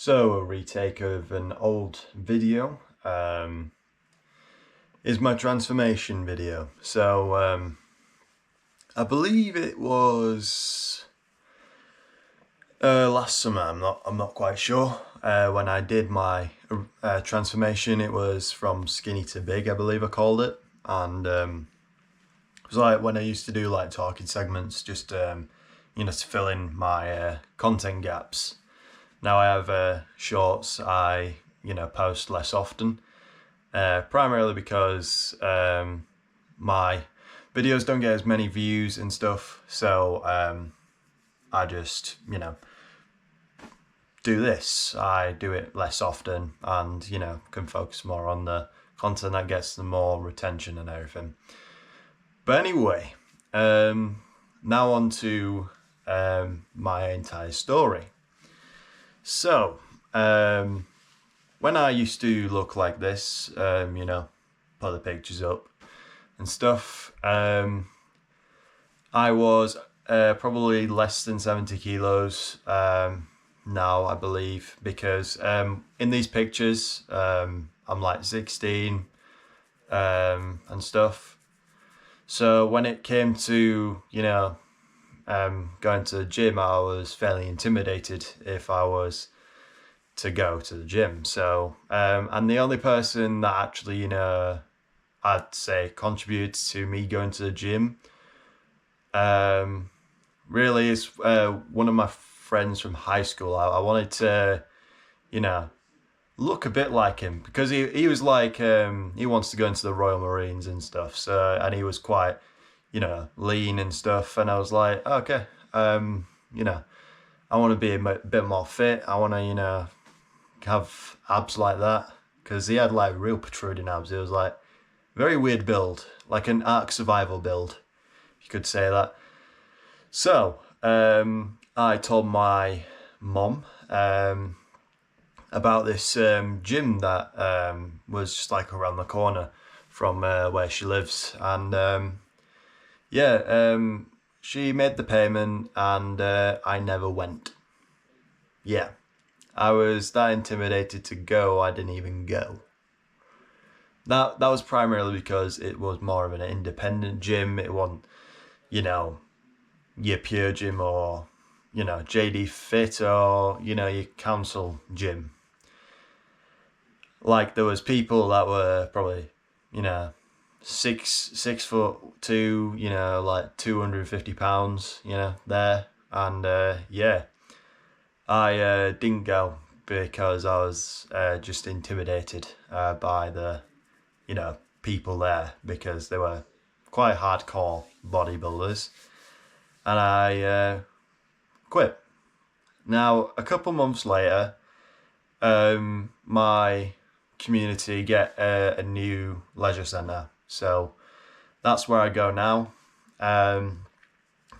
So a retake of an old video is my transformation video. So I believe it was last summer. I'm not quite sure. When I did my transformation, it was from skinny to big, I believe I called it, and it was like when I used to do like talking segments, just to fill in my content gaps. Now I have shorts I post less often, primarily because my videos don't get as many views and stuff, so I just do this. I do it less often and can focus more on the content that gets the more retention and everything. But anyway, now on to my entire story. So, when I used to look like this, put the pictures up and stuff, I was probably less than 70 kilos now, I believe, because in these pictures, I'm like 16 and stuff. So when it came to, going to the gym, I was fairly intimidated if I was to go to the gym. So, and the only person that actually, I'd say contributes to me going to the gym, really is one of my friends from high school. I wanted to, look a bit like him because he was like, he wants to go into the Royal Marines and stuff. So, and he was quite, lean and stuff. And I was like, okay, I want to be a bit more fit. I want to, have abs like that, because he had like real protruding abs. It was like very weird build, like an Ark Survival build, you could say that. So I told my mom about this gym that was just like around the corner from where she lives, and she made the payment, and I never went. Yeah, I was that intimidated to go, I didn't even go. That was primarily because it was more of an independent gym. It wasn't, your Pure Gym or, JD Fit or, your council gym. Like there was people that were probably, 6'2", like 250 pounds, there. And I didn't go because I was just intimidated by the, people there, because they were quite hardcore bodybuilders, and I quit. Now, a couple months later, my community get a new leisure centre, so that's where I go now.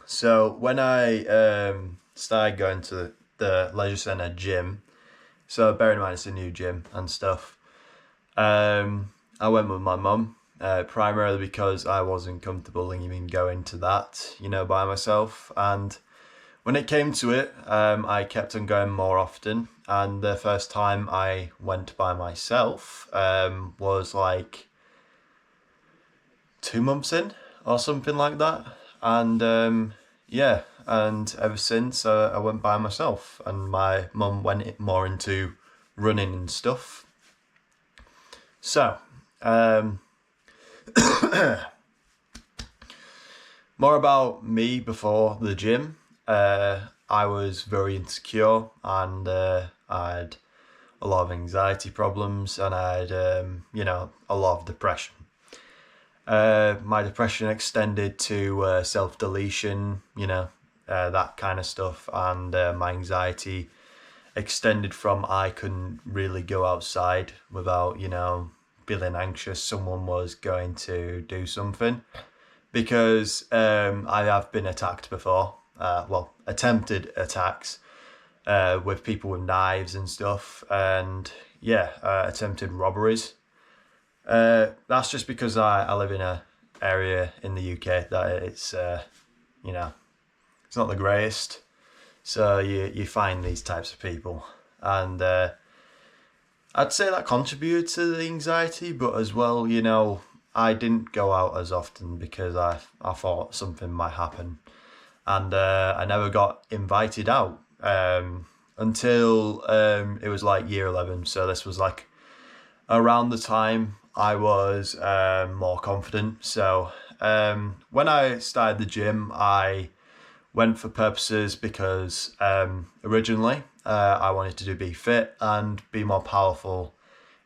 So when I started going to the leisure centre gym, so bear in mind it's a new gym and stuff, I went with my mum, primarily because I wasn't comfortable even going to that, by myself. And when it came to it, I kept on going more often. And the first time I went by myself was like 2 months in or something like that. And and ever since I went by myself, and my mum went more into running and stuff. So, more about me before the gym. I was very insecure, and I had a lot of anxiety problems, and I had, a lot of depression. My depression extended to self-deletion, that kind of stuff, and my anxiety extended from I couldn't really go outside without, feeling anxious someone was going to do something, because I have been attacked before, attempted attacks with people with knives and stuff, and attempted robberies. That's just because I live in a area in the UK that it's it's not the greatest. So you find these types of people and I'd say that contributed to the anxiety, but as well, I didn't go out as often because I thought something might happen, and I never got invited out until it was like year 11. So this was like around the time I was more confident. So when I started the gym, I went for purposes because originally I wanted to be fit and be more powerful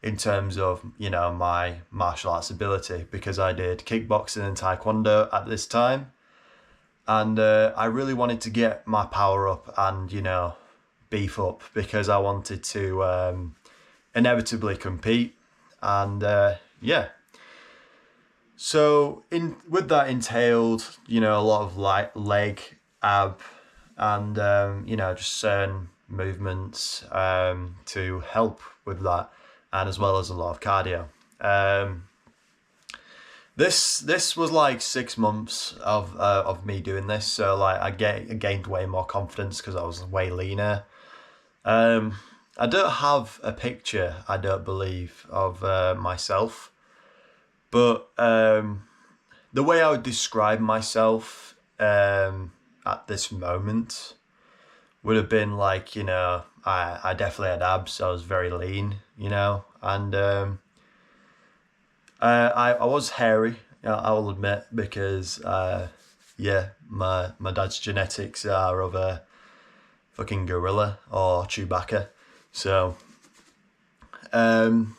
in terms of, my martial arts ability, because I did kickboxing and taekwondo at this time. And I really wanted to get my power up and, beef up, because I wanted to inevitably compete. And yeah. So with that entailed, a lot of leg, ab, and just certain movements to help with that, and as well as a lot of cardio. This was like 6 months of me doing this, so like I gained way more confidence because I was way leaner. I don't have a picture, I don't believe, of myself, but the way I would describe myself at this moment would have been like, I definitely had abs. I was very lean, and I was hairy, I will admit, because my dad's genetics are of a fucking gorilla or Chewbacca. So then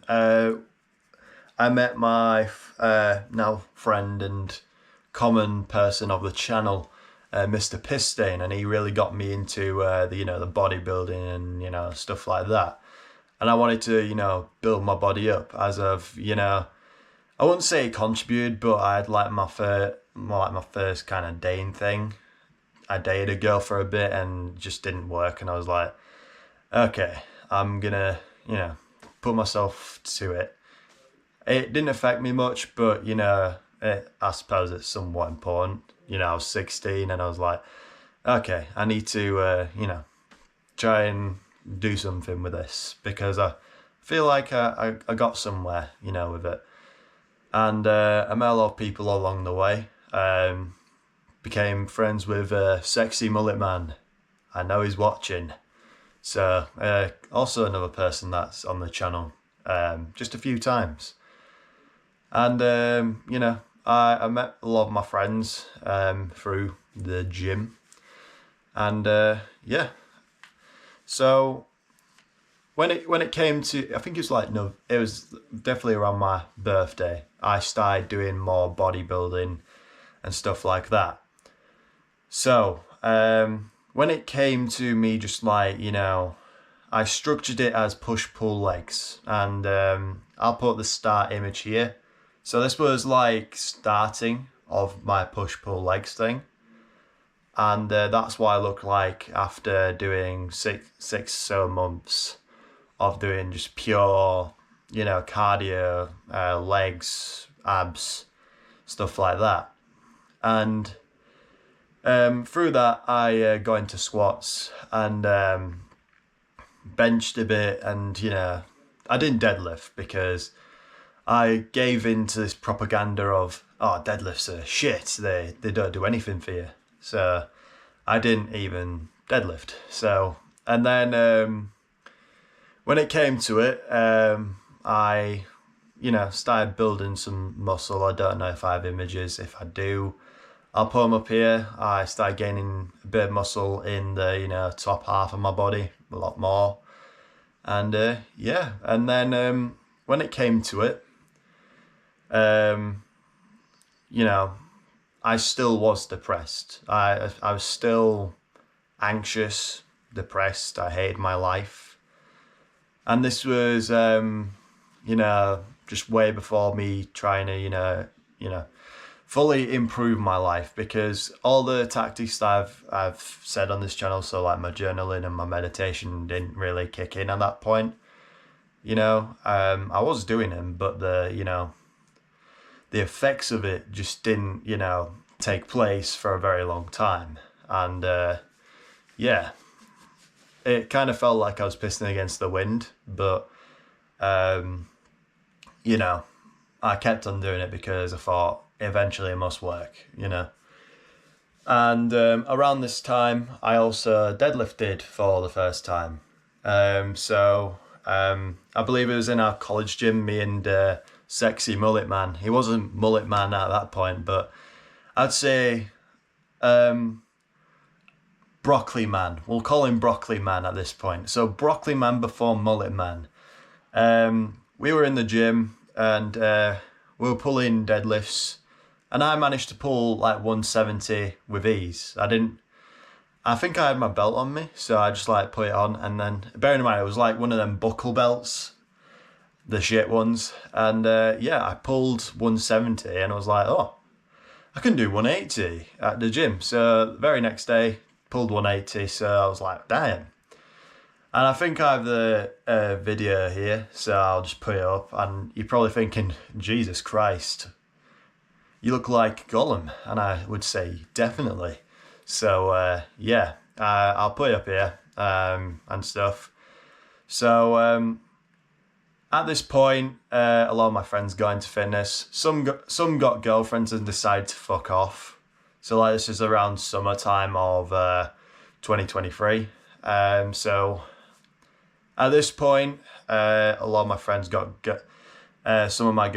I met my now friend and common person of the channel, Mr. Pisstain, and he really got me into the bodybuilding and stuff like that. And I wanted to build my body up as of I wouldn't say it contributed, but I had like my first kind of dating thing. I dated a girl for a bit and just didn't work, and I was like, okay, I'm gonna put myself to it. It didn't affect me much, but I suppose it's somewhat important. I was 16 and I was like, okay, I need to try and do something with this, because I feel like I got somewhere with it. And I met a lot of people along the way. Became friends with Sexy Mullet Man. I know he's watching. So also another person that's on the channel just a few times. And I met a lot of my friends through the gym. And yeah. So when it came to, I think it was like, no, it was definitely around my birthday, I started doing more bodybuilding and stuff like that. So when it came to me, just like, I structured it as push-pull legs, and I'll put the start image here. So this was like starting of my push-pull legs thing. And that's what I look like after doing six so months of doing just pure, cardio, legs, abs, stuff like that. And through that, I got into squats and benched a bit, and I didn't deadlift because I gave into this propaganda of, oh, deadlifts are shit, they don't do anything for you. So I didn't even deadlift. So, and then when it came to it, I started building some muscle. I don't know if I have images. If I do, I'll put them up here. I started gaining a bit of muscle in the top half of my body, a lot more. And yeah, and then when it came to it, I still was depressed. I was still anxious, depressed. I hated my life. And this was, just way before me trying to, fully improve my life, because all the tactics that I've said on this channel, so like my journaling and my meditation, didn't really kick in at that point. I was doing them, but the effects of it just didn't, take place for a very long time. And yeah. it kind of felt like I was pissing against the wind, but you know, I kept on doing it because I thought eventually it must work, you know. And around this time, I also deadlifted for the first time. I believe it was in our college gym, me and Sexy Mullet Man. He wasn't Mullet Man at that point, but I'd say Broccoli Man. We'll call him Broccoli Man at this point. So Broccoli Man before Mullet Man. We were in the gym and we were pulling deadlifts, and I managed to pull like 170 with ease. I think I had my belt on me, so I just like put it on, and then bearing in mind it was like one of them buckle belts, the shit ones, and I pulled 170 and I was like, oh, I can do 180 at the gym. So the very next day, pulled 180, so I was like, damn. And I think I have the video here, so I'll just put it up, and you're probably thinking, Jesus Christ, you look like Gollum, and I would say definitely. So I'll put it up here and stuff. So at this point, a lot of my friends got into fitness. Some got girlfriends and decided to fuck off. So like this is around summertime of 2023. So at this point, a lot of my friends some of my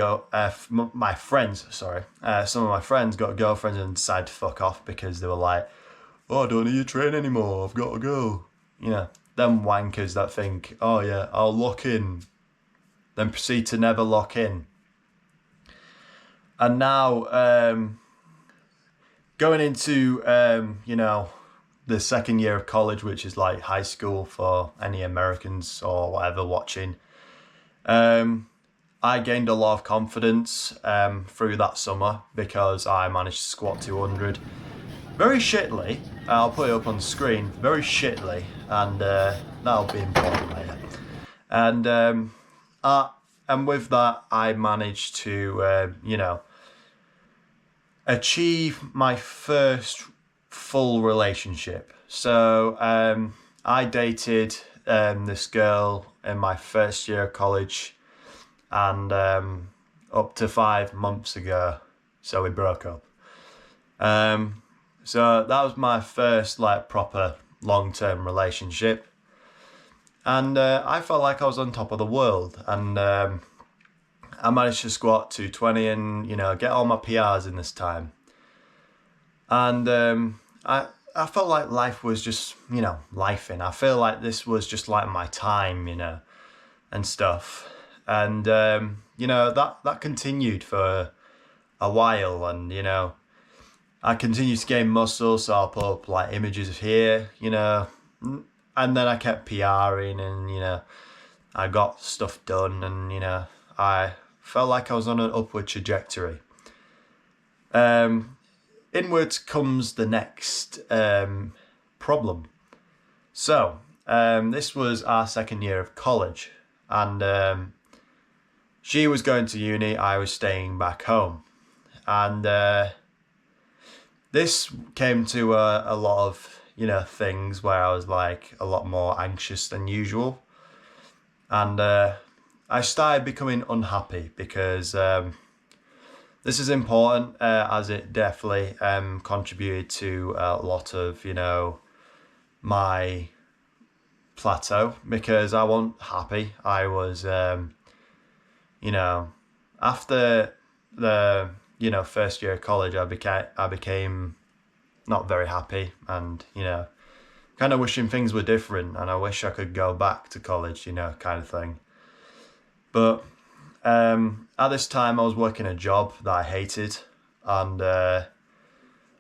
friends got girlfriends and decided to fuck off because they were like, oh, I don't need to train anymore, I've got to go. You know, them wankers that think, oh yeah, I'll lock in, then proceed to never lock in. And now, going into, the second year of college, which is like high school for any Americans or whatever watching, I gained a lot of confidence through that summer because I managed to squat 200 very shittily. I'll put it up on the screen, very shittily, and that'll be important later. And with that, I managed to, achieve my first full relationship. So I dated this girl in my first year of college, and up to 5 months ago, so we broke up. So that was my first like proper long-term relationship, and I felt like I was on top of the world, and I managed to squat 220 and get all my PRs in this time, and I felt like life was just lifing. I feel like this was just like my time, and stuff. And that continued for a while, and I continued to gain muscle, so I'll put up like images here, and then I kept PRing, and I got stuff done, and I felt like I was on an upward trajectory. Inwards comes the next problem. So this was our second year of college, and she was going to uni, I was staying back home. And this came to a lot of, things where I was like a lot more anxious than usual. And I started becoming unhappy because this is important as it definitely contributed to a lot of, my plateau, because I wasn't happy. I was... after the first year of college, I became not very happy, and kind of wishing things were different, and I wish I could go back to college, kind of thing. But at this time, I was working a job that I hated, and I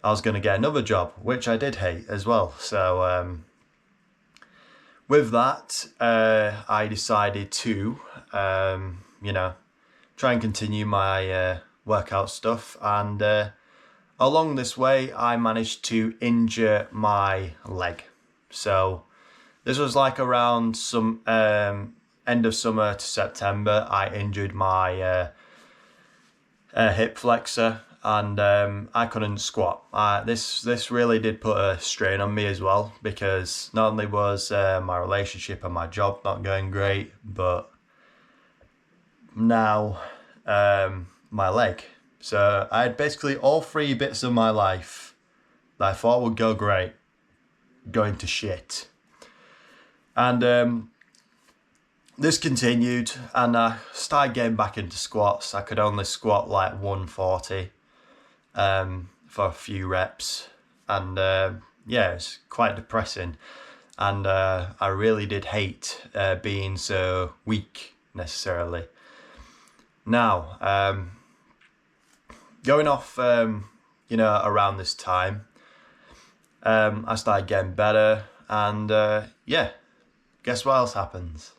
was going to get another job, which I did hate as well. So with that, I decided to try and continue my workout stuff, and along this way I managed to injure my leg. So this was like around some end of summer to September. I injured my hip flexor, and I couldn't squat. This really did put a strain on me as well, because not only was my relationship and my job not going great, but now my leg. So I had basically all three bits of my life that I thought would go great going to shit. And this continued, and I started getting back into squats. I could only squat like 140 for a few reps, and yeah, it's quite depressing. And I really did hate being so weak necessarily. Now, going off, around this time, I started getting better, and yeah, guess what else happens?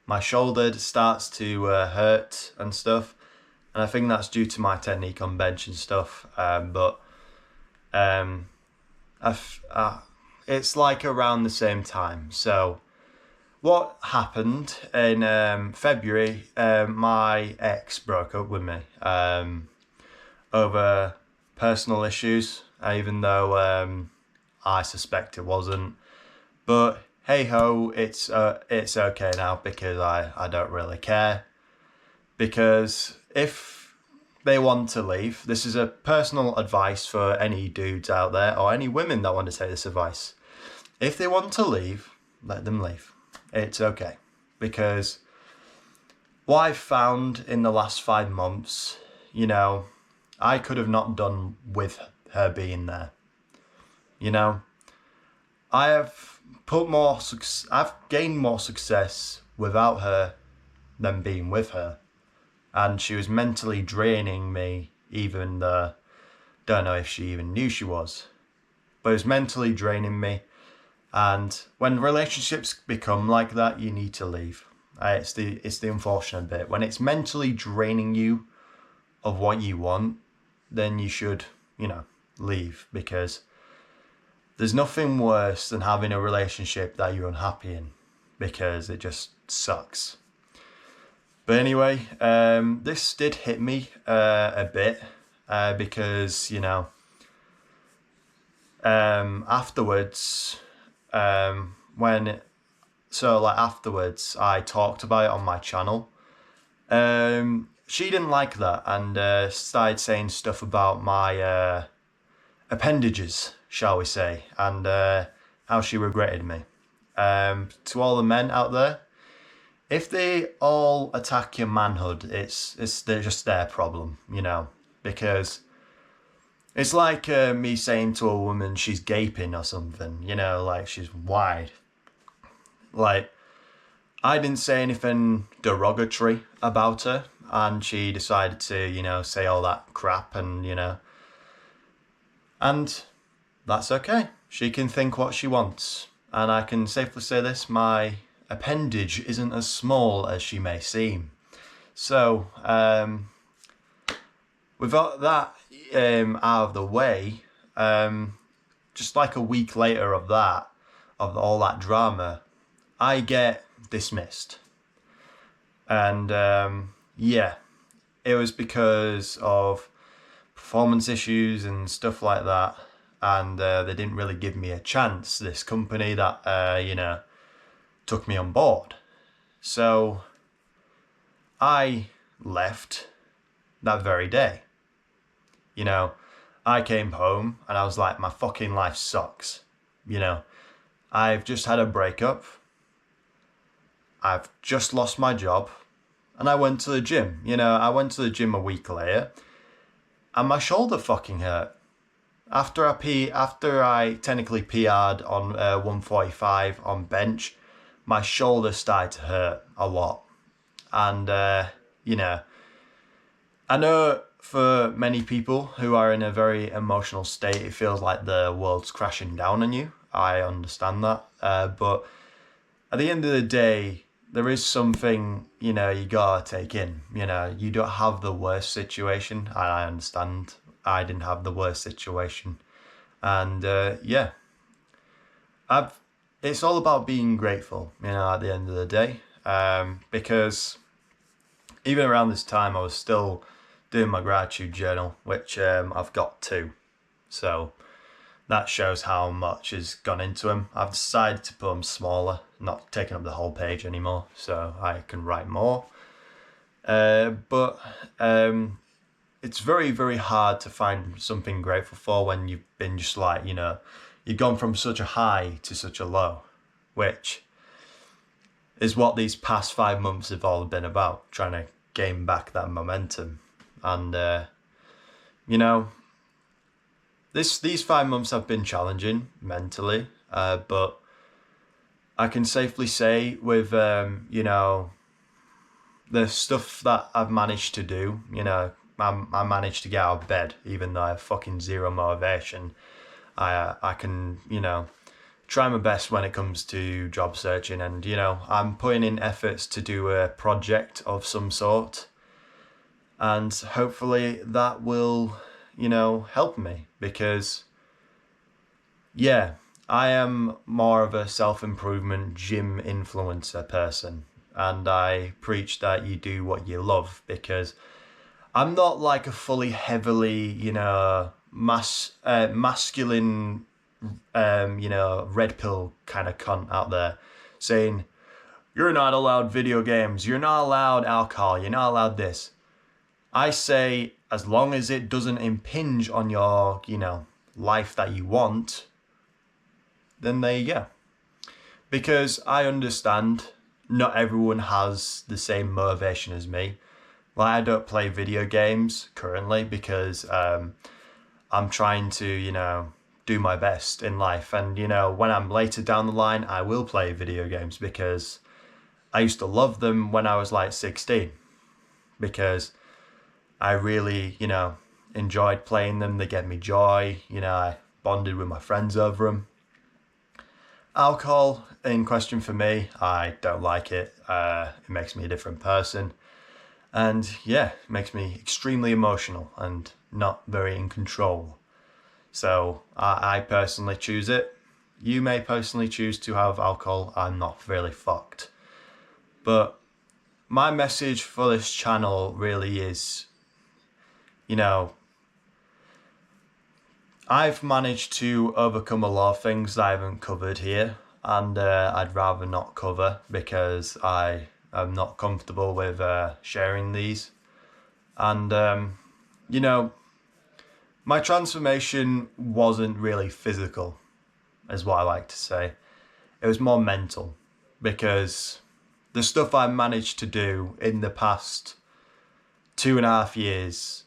My shoulder starts to hurt and stuff, and I think that's due to my technique on bench and stuff. But it's like around the same time. So what happened in February? My ex broke up with me over personal issues, even though I suspect it wasn't. But hey ho, it's okay now, because I don't really care. Because if they want to leave, this is a personal advice for any dudes out there, or any women that want to take this advice. If they want to leave, let them leave. It's okay. Because what I've found in the last 5 months, I could have not done with her being there. I have I've gained more success without her than being with her. And she was mentally draining me, even though, don't know if she even knew she was. But it was mentally draining me. And when relationships become like that, you need to leave. It's the unfortunate bit. When it's mentally draining you of what you want, then you should, leave, because there's nothing worse than having a relationship that you're unhappy in, because it just sucks. But anyway, this did hit me a bit, because, afterwards, afterwards I talked about it on my channel. She didn't like that, and started saying stuff about my appendages, shall we say, and how she regretted me. To all the men out there, if they all attack your manhood, they're just their problem, because it's like me saying to a woman she's gaping or something, like she's wide. Like, I didn't say anything derogatory about her, and she decided to, say all that crap, and and that's okay. She can think what she wants. And I can safely say this, my appendage isn't as small as she may seem. So, with that out of the way, just like a week later of all that drama, I get dismissed. And yeah, it was because of performance issues and stuff like that. And they didn't really give me a chance, this company that, took me on board. So I left that very day. I came home and I was like, my fucking life sucks. I've just had a breakup. I've just lost my job. And I went to the gym. I went to the gym a week later, and my shoulder fucking hurt. After I technically PR'd on 145 on bench, my shoulder started to hurt a lot. And, I know for many people who are in a very emotional state, it feels like the world's crashing down on you. I understand that. But at the end of the day, there is something, you gotta take in. You don't have the worst situation. I understand. I didn't have the worst situation. And yeah, it's all about being grateful, at the end of the day. Because even around this time, I was still doing my gratitude journal, which I've got two. So that shows how much has gone into them. I've decided to put them smaller, not taking up the whole page anymore, so I can write more. But it's very, very hard to find something grateful for when you've been just like, you've gone from such a high to such a low, which is what these past 5 months have all been about, trying to gain back that momentum. And, these 5 months have been challenging mentally, but I can safely say with, the stuff that I've managed to do, I managed to get out of bed, even though I have fucking zero motivation. I can, try my best when it comes to job searching, and, I'm putting in efforts to do a project of some sort. And hopefully that will, help me, because, yeah, I am more of a self-improvement gym influencer person. And I preach that you do what you love, because I'm not like a fully heavily, masculine, red pill kind of cunt out there saying, you're not allowed video games, you're not allowed alcohol, you're not allowed this. I say, as long as it doesn't impinge on your, life that you want, then there you go. Because I understand not everyone has the same motivation as me. Like, I don't play video games currently because I'm trying to, do my best in life. And, when I'm later down the line, I will play video games, because I used to love them when I was like 16. Because I really, enjoyed playing them. They get me joy. I bonded with my friends over them. Alcohol in question for me, I don't like it. It makes me a different person. And yeah, it makes me extremely emotional and not very in control. So I personally choose it. You may personally choose to have alcohol. I'm not really fucked. But my message for this channel really is, I've managed to overcome a lot of things that I haven't covered here, and I'd rather not cover because I am not comfortable with sharing these. And, my transformation wasn't really physical, is what I like to say. It was more mental, because the stuff I managed to do in the past 2.5 years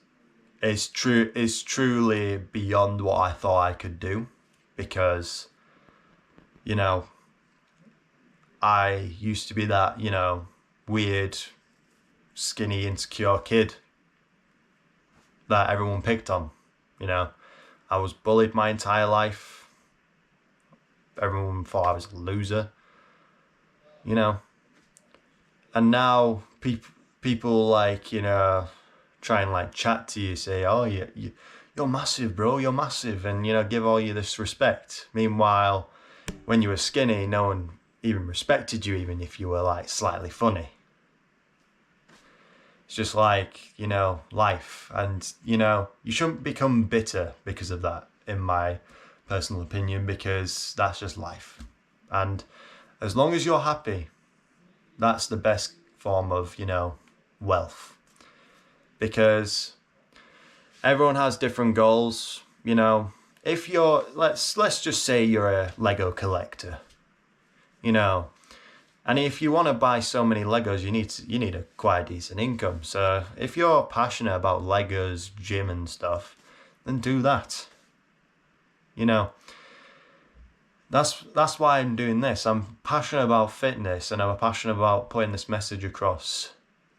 is truly beyond what I thought I could do, because, I used to be that, weird, skinny, insecure kid that everyone picked on. I was bullied my entire life. Everyone thought I was a loser. And now people like, try and like chat to you, say, oh, you're massive, bro, you're massive, and, give all you this respect. Meanwhile, when you were skinny, no one even respected you, even if you were like slightly funny. It's just like, life. And, you shouldn't become bitter because of that, in my personal opinion, because that's just life. And as long as you're happy, that's the best form of, wealth. Because everyone has different goals, If you're, let's just say you're a Lego collector, and if you want to buy so many Legos, you need a quite decent income. So if you're passionate about Legos, gym and stuff, then do that. That's why I'm doing this. I'm passionate about fitness, and I'm passionate about putting this message across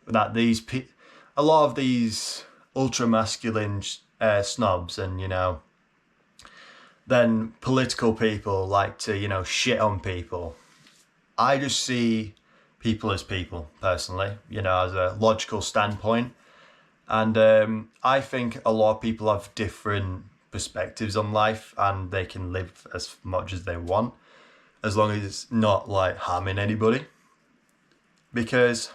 that a lot of these ultra masculine snobs and then political people like to shit on people. I just see people as people, personally, as a logical standpoint. And I think a lot of people have different perspectives on life, and they can live as much as they want, as long as it's not like harming anybody. Because,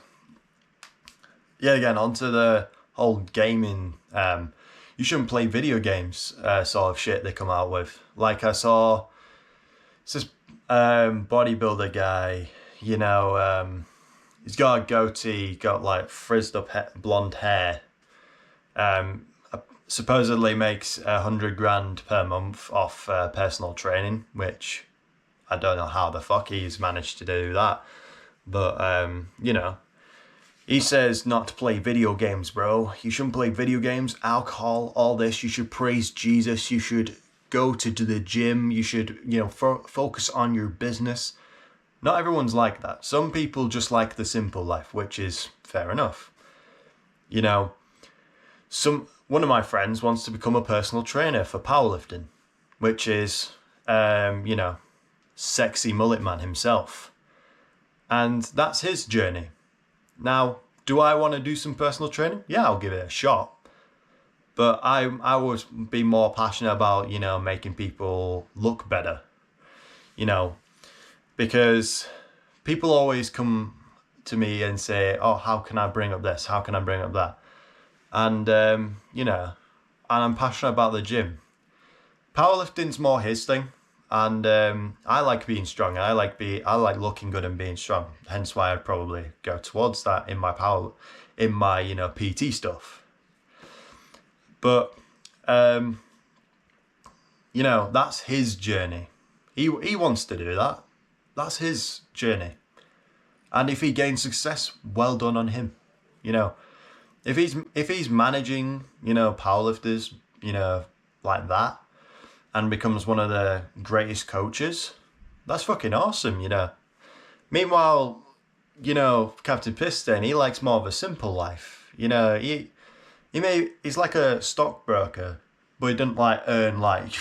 yeah, again, onto the whole gaming, you shouldn't play video games sort of shit they come out with. Like I saw this bodybuilder guy, you know, he's got a goatee, got like frizzed up blonde hair. Supposedly makes 100 grand per month off personal training, which I don't know how the fuck he's managed to do that. But, you know, he says not to play video games, bro. You shouldn't play video games, alcohol, all this. You should praise Jesus. You should go to the gym. You should, you know, focus on your business. Not everyone's like that. Some people just like the simple life, which is fair enough. You know, one of my friends wants to become a personal trainer for powerlifting, which is, you know, sexy mullet man himself. And that's his journey. Now, do I want to do some personal training? Yeah, I'll give it a shot. But I would be more passionate about, you know, making people look better. You know, because people always come to me and say, oh, how can I bring up this? How can I bring up that? And, you know, and I'm passionate about the gym. Powerlifting's more his thing. And I like being strong. I like looking good and being strong. Hence why I'd probably go towards that in my you know, PT stuff. But you know, that's his journey. He wants to do that. That's his journey. And if he gains success, well done on him. You know, if he's managing, you know, powerlifters, you know, like that, and becomes one of the greatest coaches, that's fucking awesome, you know. Meanwhile, you know, Captain Piston, he likes more of a simple life. You know, he's like a stockbroker, but he doesn't like earn like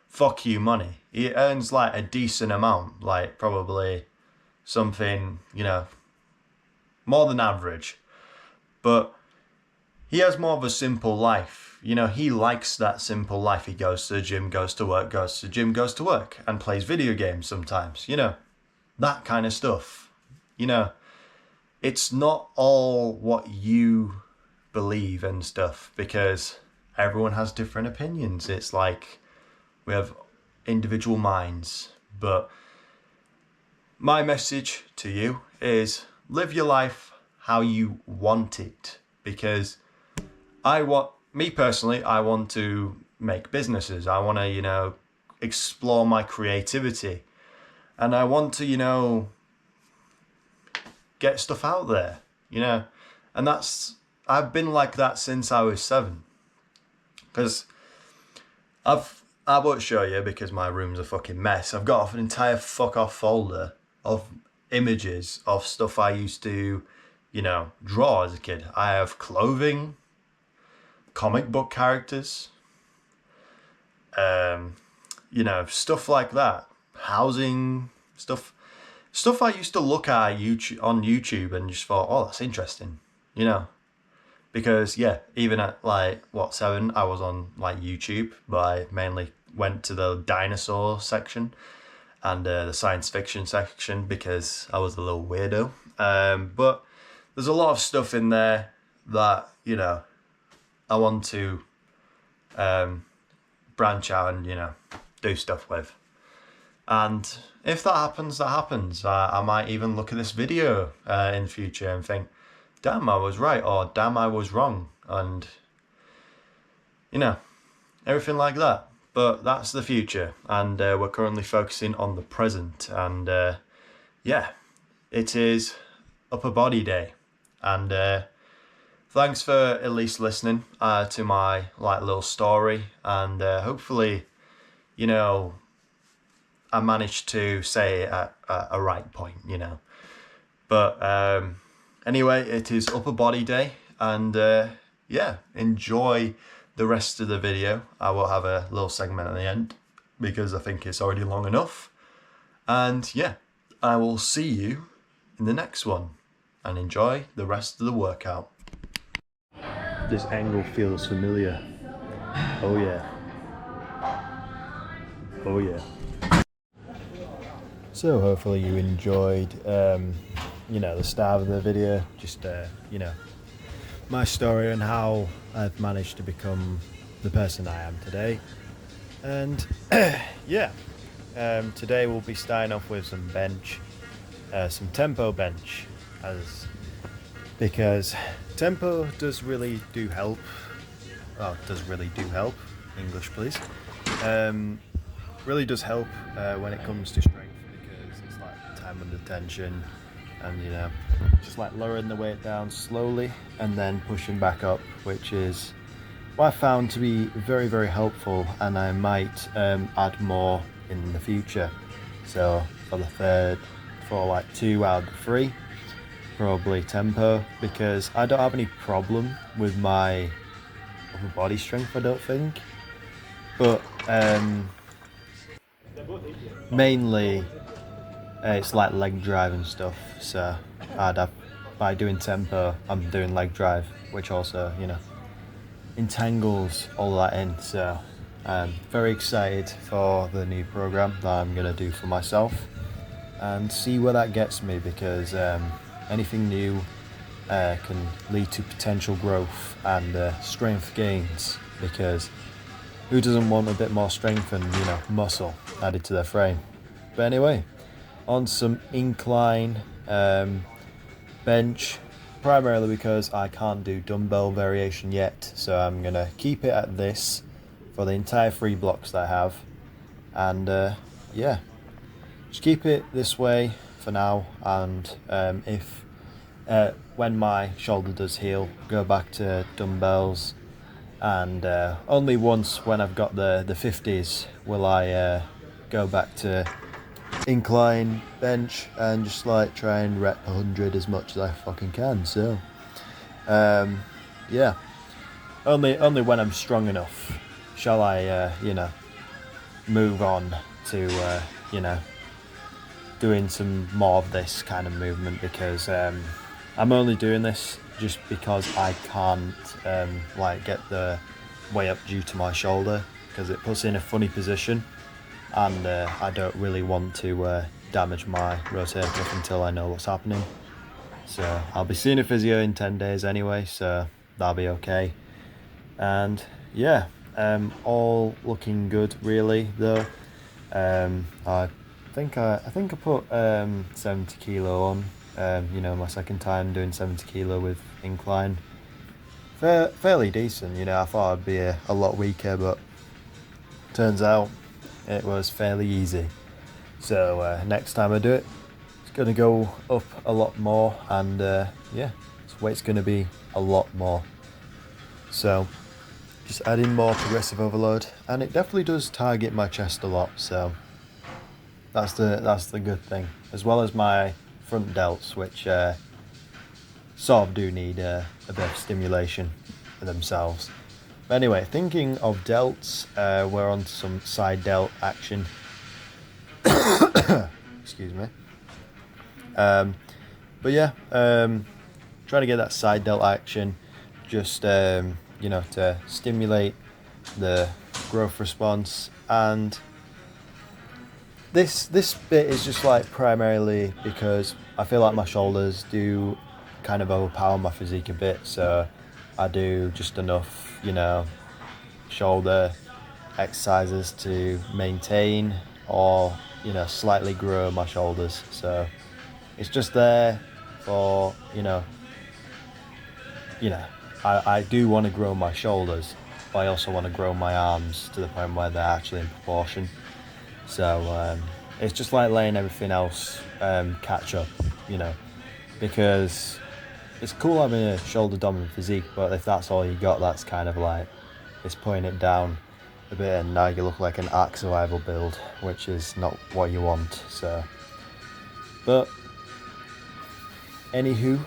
fuck you money. He earns like a decent amount, like probably something, you know, more than average. But he has more of a simple life. You know, he likes that simple life. He goes to the gym, goes to work, goes to the gym, goes to work, and plays video games sometimes, you know, that kind of stuff. You know, it's not all what you believe and stuff, because everyone has different opinions. It's like we have individual minds. But my message to you is live your life how you want it, because me personally, I want to make businesses. I want to, you know, explore my creativity, and I want to, you know, get stuff out there, you know, and I've been like that since I was 7, because I won't show you because my room's a fucking mess. I've got an entire fuck off folder of images of stuff I used to, you know, draw as a kid. I have clothing, comic book characters, you know, stuff like that, housing stuff I used to look at on YouTube and just thought, oh, that's interesting, you know, because yeah, even at like 7, I was on like YouTube, but I mainly went to the dinosaur section and the science fiction section because I was a little weirdo. But there's a lot of stuff in there that, you know, I want to branch out and, you know, do stuff with. And if that happens, that happens. I might even look at this video in the future and think, damn, I was right, or damn, I was wrong. And, you know, everything like that. But that's the future. And we're currently focusing on the present. And yeah, it is Upper Body Day. And thanks for at least listening to my like little story, and hopefully, you know, I managed to say it at a right point, you know. But anyway, it is Upper Body Day, and yeah, enjoy the rest of the video. I will have a little segment at the end because I think it's already long enough. And yeah, I will see you in the next one, and enjoy the rest of the workout. This angle feels familiar. Oh yeah. Oh yeah. So hopefully you enjoyed, you know, the start of the video. Just, you know, my story and how I've managed to become the person I am today. And yeah, today we'll be starting off with some bench, some tempo bench, as because tempo does really do help. Well, does really do help. English, please. Um, Really does help when it comes to strength because it's like time under tension, and just like lowering the weight down slowly and then pushing back up, which is what I found to be very, very helpful, and I might add more in the future. So for like 2 out of 3, probably tempo, because I don't have any problem with my upper body strength, I don't think. But mainly it's like leg drive and stuff. So by doing tempo, I'm doing leg drive, which also entangles all that in. So I'm very excited for the new program that I'm gonna do for myself and see where that gets me, because anything new can lead to potential growth and strength gains, because who doesn't want a bit more strength and muscle added to their frame? But anyway, on some incline bench, primarily because I can't do dumbbell variation yet, so I'm gonna keep it at this for the entire 3 blocks that I have, and yeah, just keep it this way for now, and if when my shoulder does heal, go back to dumbbells, and only once when I've got the 50s will I go back to incline bench and just like try and rep 100 as much as I fucking can. So yeah, only when I'm strong enough shall I move on to doing some more of this kind of movement, because I'm only doing this just because I can't like get the way up due to my shoulder, because it puts in a funny position, and I don't really want to damage my rotator cuff until I know what's happening. So I'll be seeing a physio in 10 days anyway, so that'll be okay. And yeah, all looking good really though. I think I put 70 kilo on. My second time doing 70 kilo with incline. Fairly decent. I thought I'd be a lot weaker, but turns out it was fairly easy. So next time I do it, it's gonna go up a lot more, and weight's gonna be a lot more. So just adding more progressive overload, and it definitely does target my chest a lot. So that's the good thing, as well as my front delts, which sort of do need a bit of stimulation for themselves. But anyway, thinking of delts, we're on to some side delt action. Excuse me. But yeah, trying to get that side delt action, just to stimulate the growth response. And this bit is just like primarily because I feel like my shoulders do kind of overpower my physique a bit, so I do just enough shoulder exercises to maintain or slightly grow my shoulders. So it's just there for I do want to grow my shoulders, but I also want to grow my arms to the point where they're actually in proportion. So it's just like letting everything else catch up, because it's cool having a shoulder dominant physique, but if that's all you got, that's kind of like it's putting it down a bit, and now you look like an Ark Survival build, which is not what you want. So, but anywho,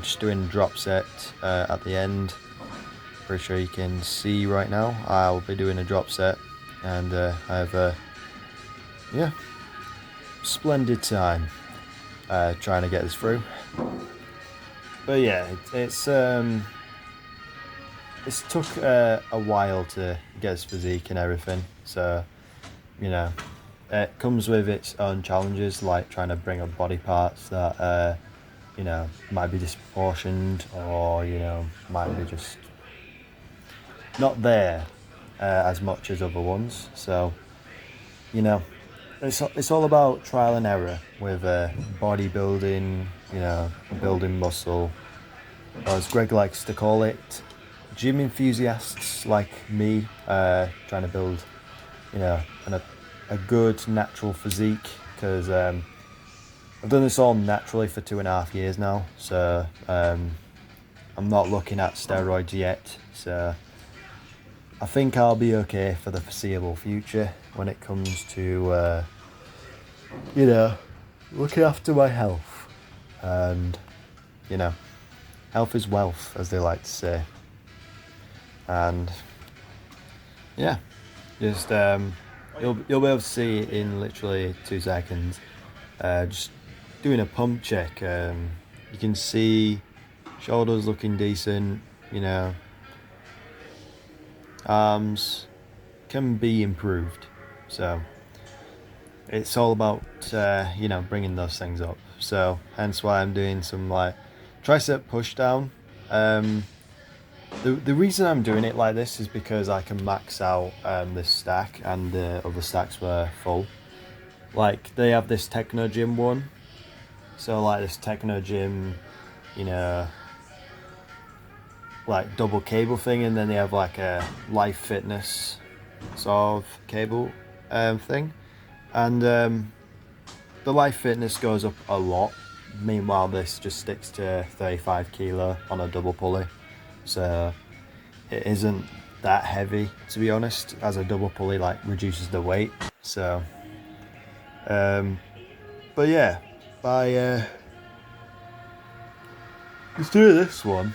just doing drop set at the end. Pretty sure you can see right now I'll be doing a drop set, and I have a splendid time trying to get this through. But yeah, it's took a while to get its physique and everything, so it comes with its own challenges, like trying to bring up body parts that you know, might be disproportioned, or, you know, might be just not there as much as other ones. So, you know, it's all about trial and error with bodybuilding, you know, building muscle, or as Greg likes to call it, gym enthusiasts like me, trying to build, you know, a good natural physique, because I've done this all naturally for 2.5 years now, so I'm not looking at steroids yet, so I think I'll be okay for the foreseeable future when it comes to, you know, looking after my health. And, you know, health is wealth, as they like to say. And, yeah, just, you'll be able to see in literally 2 seconds, just doing a pump check. You can see shoulders looking decent, you know, arms can be improved, so it's all about you know, bringing those things up. So hence why I'm doing some like tricep push down. The reason I'm doing it like this is because I can max out this stack, and the other stacks were full. Like, they have this Techno Gym one, so like this Techno Gym, you know, like double cable thing, and then they have like a Life Fitness sort of cable thing, and the Life Fitness goes up a lot. Meanwhile, this just sticks to 35 kilo on a double pulley, so it isn't that heavy, to be honest, as a double pulley like reduces the weight. So but yeah, by just doing this one,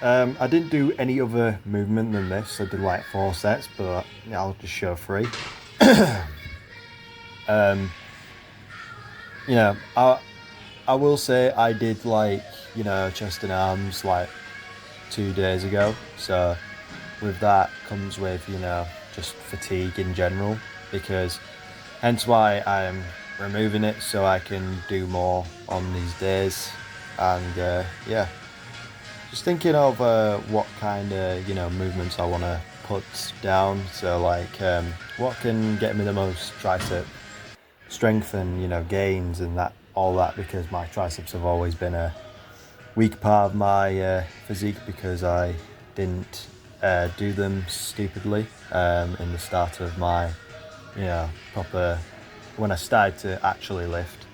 I didn't do any other movement than this. I did like 4 sets, but I'll just show 3. You know, I will say I did like, you know, chest and arms like 2 days ago. So with that comes with, you know, just fatigue in general, because hence why I'm removing it, so I can do more on these days. And yeah, just thinking of what kind of, you know, movements I want to put down. So like what can get me the most tricep strength and, you know, gains and that, all that, because my triceps have always been a weak part of my physique, because I didn't do them stupidly in the start of my, you know, proper, when I started to actually lift.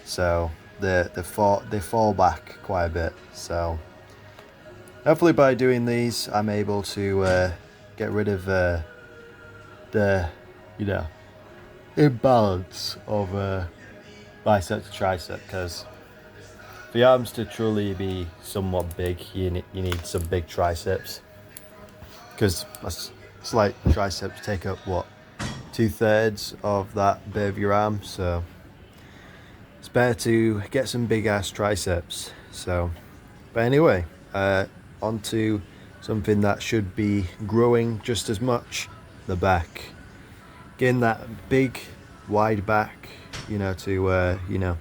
So they fall back quite a bit. So hopefully by doing these, I'm able to get rid of the, you know, imbalance of bicep to tricep, because for your arms to truly be somewhat big, you need some big triceps, because it's like triceps take up what, 2/3 of that bit of your arm, so it's better to get some big ass triceps. So, but anyway, on to something that should be growing just as much, the back. Getting that big, wide back, you know, to, you know,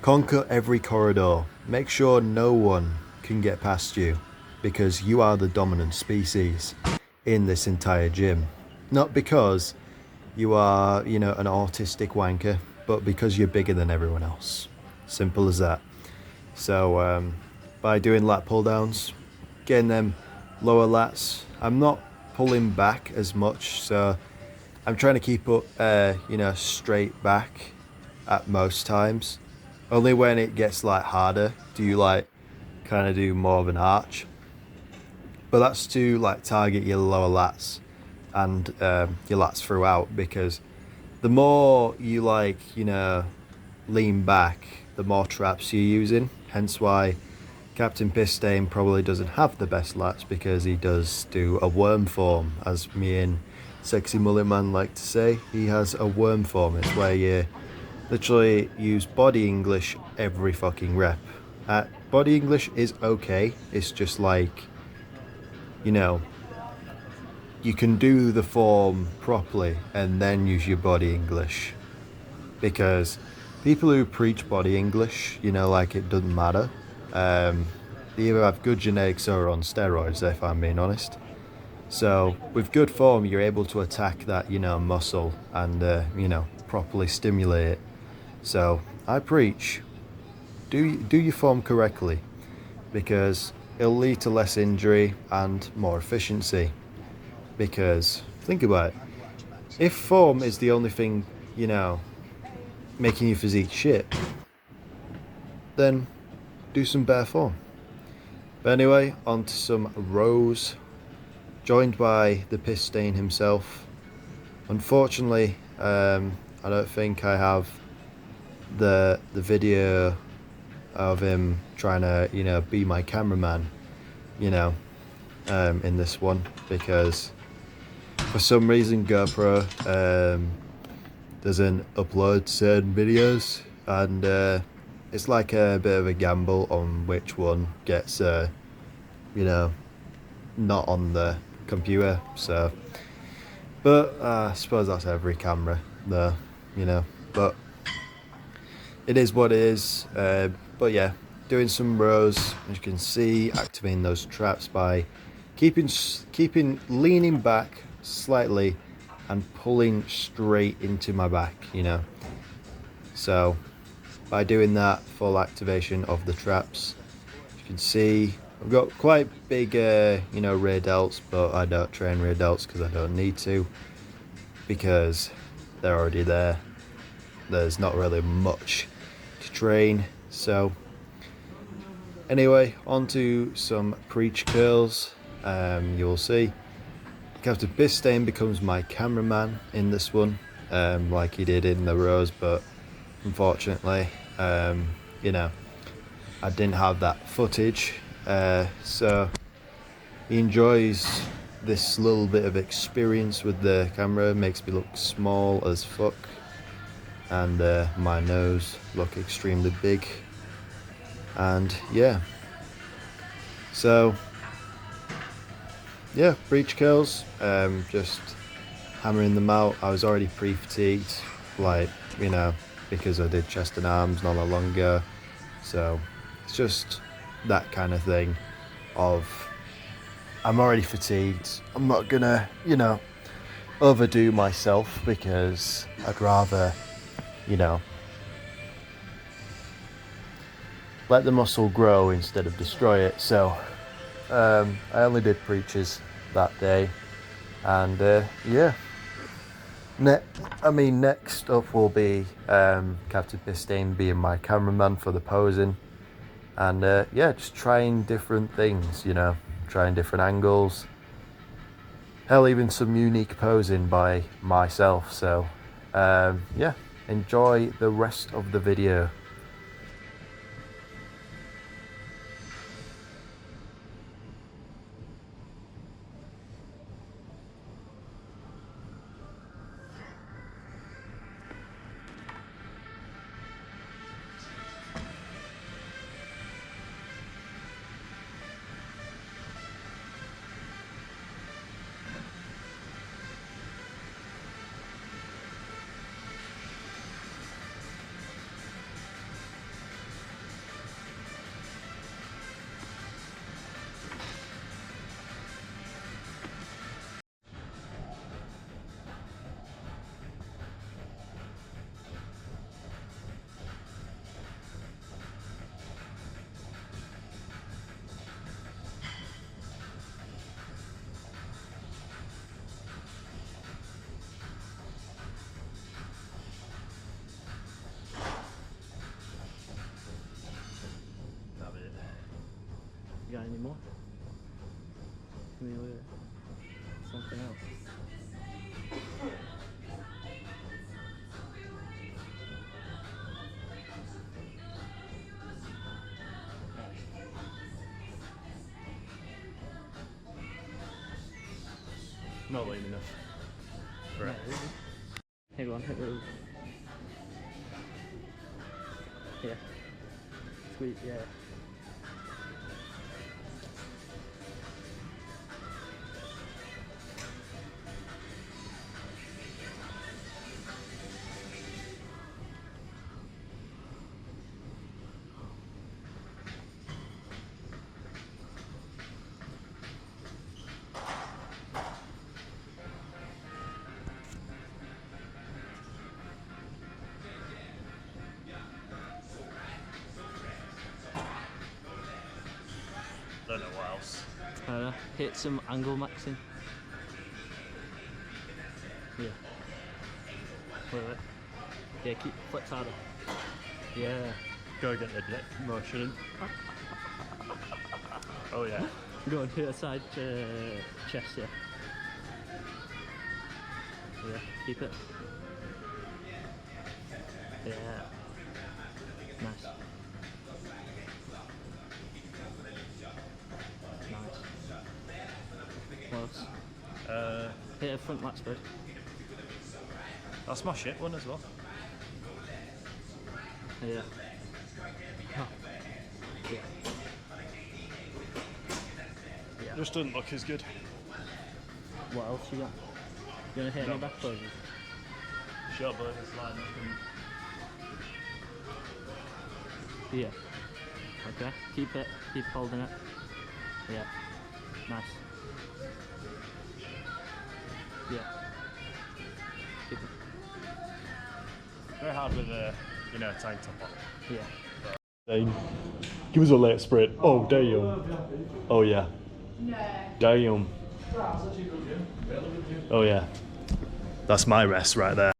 conquer every corridor. Make sure no one can get past you, because you are the dominant species in this entire gym. Not because you are, you know, an autistic wanker, but because you're bigger than everyone else. Simple as that. So by doing lat pull downs, getting them lower lats, I'm not pulling back as much, so I'm trying to keep up, you know, straight back at most times. Only when it gets like harder do you like kind of do more of an arch, but that's to like target your lower lats and your lats throughout, because the more you like, you know, lean back, the more traps you're using. Hence why Captain Pistane probably doesn't have the best lats, because he does do a worm form, as me and Sexy Mullet Man like to say. He has a worm form. It's where you literally use body English every fucking rep. Body English is okay. It's just like, you know, you can do the form properly and then use your body English, because people who preach body English, you know, like it doesn't matter. They either have good genetics or are on steroids, if I'm being honest. So with good form, you're able to attack that, you know, muscle and, you know, properly stimulate it. So I preach, do your form correctly, because it'll lead to less injury and more efficiency. Because think about it, if form is the only thing, you know, making your physique shit, then do some bare form. But anyway, on to some rows, joined by the piss stain himself. Unfortunately, I don't think I have the video of him trying to, you know, be my cameraman, you know, in this one, because for some reason GoPro doesn't upload certain videos, and it's like a bit of a gamble on which one gets, you know, not on the computer. So, but I suppose that's every camera, though, you know. But it is what it is. But yeah, doing some rows, as you can see, activating those traps by keeping leaning back slightly and pulling straight into my back, you know. So by doing that, full activation of the traps, you can see I've got quite big, you know, rear delts, but I don't train rear delts because I don't need to, because they're already there. There's not really much to train. So anyway, on to some preach curls. You'll see Captain Bistain becomes my cameraman in this one, like he did in the rows, but unfortunately, you know, I didn't have that footage, so he enjoys this little bit of experience with the camera. Makes me look small as fuck, and my nose look extremely big, and yeah, so yeah, breech curls, just hammering them out. I was already pre-fatigued, like, you know, because I did chest and arms not that long ago, so it's just that kind of thing of I'm already fatigued. I'm not gonna, you know, overdo myself, because I'd rather, you know, let the muscle grow instead of destroy it. So I only did preaches that day, and yeah. Next up will be Captain Bistain being my cameraman for the posing, and yeah, just trying different things, you know, trying different angles. Hell, even some unique posing by myself. So yeah, enjoy the rest of the video. You got any more? Give me something else. Not lean enough. Right. Hang on, yeah. Sweet, yeah. Don't know what else. Hit some angle maxing. Yeah. Wait. Yeah, keep flex harder. Yeah. Go get the neck motion. Oh yeah. Go on, hit a side chest, yeah. Yeah, keep it. Yeah. Nice. Nice. Close. Hit a front lat spread. That's my shit one as well. Yeah. Huh. Yeah. Yeah. Just doesn't look as good. What else you got? You wanna hit any Not back much. poses? Sure, but it's like nothing. Yeah. Okay. Keep it. Keep holding it. Yeah. Nice. Yeah. Keep it. Very hard with a tank top on. Yeah. Give us a late sprint. Oh damn. Oh yeah. Damn. Oh yeah. That's my rest right there.